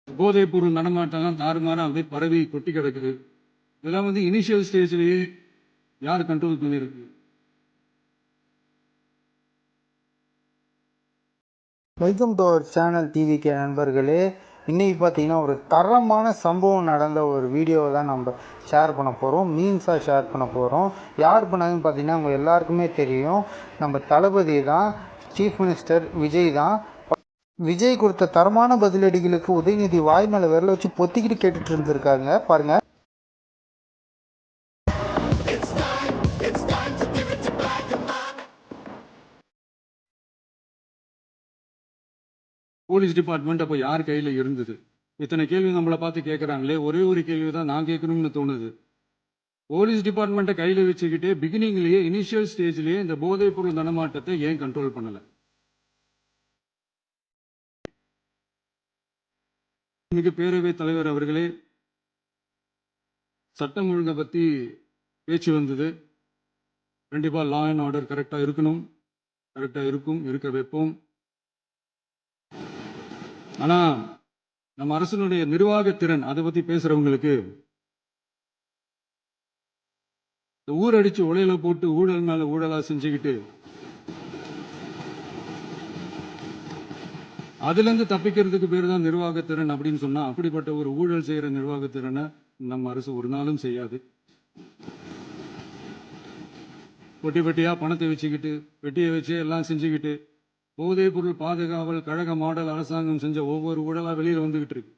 போதைப் பொருள் நடமாட்டம்லாம் தாறுமாறா அப்படியே பரவி கொட்டி கிடக்குது. இதெல்லாம் இனிஷியல் ஸ்டேஜ்லயே யார் கண்ட்ரோல் பண்ணியிருக்கு? Welcome to our channel TVK நண்பர்களே. இன்றைக்கி பார்த்தீங்கன்னா ஒரு தரமான சம்பவம் நடந்த ஒரு வீடியோவை தான் நம்ம ஷேர் பண்ண போகிறோம். மீன்ஸாக ஷேர் பண்ண போகிறோம். யார் பண்ணாங்கன்னு பார்த்தீங்கன்னா அவங்க எல்லாருக்குமே தெரியும். நம்ம தளபதி தான், சீஃப் மினிஸ்டர் விஜய் தான். விஜய் கொடுத்த தரமான பதிலடிகளுக்கு உதயநிதி வாய் மேலே விரல வச்சு பொத்திக்கிட்டு கேட்டுட்டு இருந்திருக்காங்க பாருங்க. போலீஸ் டிபார்ட்மெண்ட் அப்போ யார் கையில் இருந்தது? இத்தனை கேள்வி நம்மளை பார்த்து கேட்குறாங்களே, ஒரே ஒரு கேள்வி தான் நான் கேட்கணும்னு தோணுது. போலீஸ் டிபார்ட்மெண்ட்டை கையில் வச்சுக்கிட்டே பிகினிங்லேயே இனிஷியல் ஸ்டேஜ்லேயே இந்த போதைப் பொருள் நடமாட்டத்தை ஏன் கண்ட்ரோல் பண்ணலை? இன்னைக்கு பேரவைத் தலைவர் அவர்களே, சட்டம் ஒழுங்கை பற்றி பேச்சு வந்தது. கண்டிப்பாக லா அண்ட் ஆர்டர் கரெக்டாக இருக்கணும், கரெக்டாக இருக்கும், இருக்க வைப்போம். ஆனால் நம்ம அரசினுடைய நிர்வாகத்திறன் அதை பற்றி பேசுகிறவங்களுக்கு இந்த ஊரடிச்சு உலையில போட்டு ஊழல் மேலே ஊழலாக செஞ்சுக்கிட்டு அதுலேருந்து தப்பிக்கிறதுக்கு பேர் தான் நிர்வாகத்திறன் அப்படின்னு சொன்னால், அப்படிப்பட்ட ஒரு ஊழல் செய்கிற நிர்வாகத்திறனை நம்ம அரசு ஒரு நாளும் செய்யாது. பொட்டி பெட்டியாக பணத்தை வச்சுக்கிட்டு, பெட்டியை வச்சு எல்லாம் செஞ்சுக்கிட்டு, போதைப் பொருள் பாதுகாவல் கழக மாடல் அரசாங்கம் செஞ்ச ஒவ்வொரு ஊழலாக வெளியில் வந்துகிட்டு இருக்கு.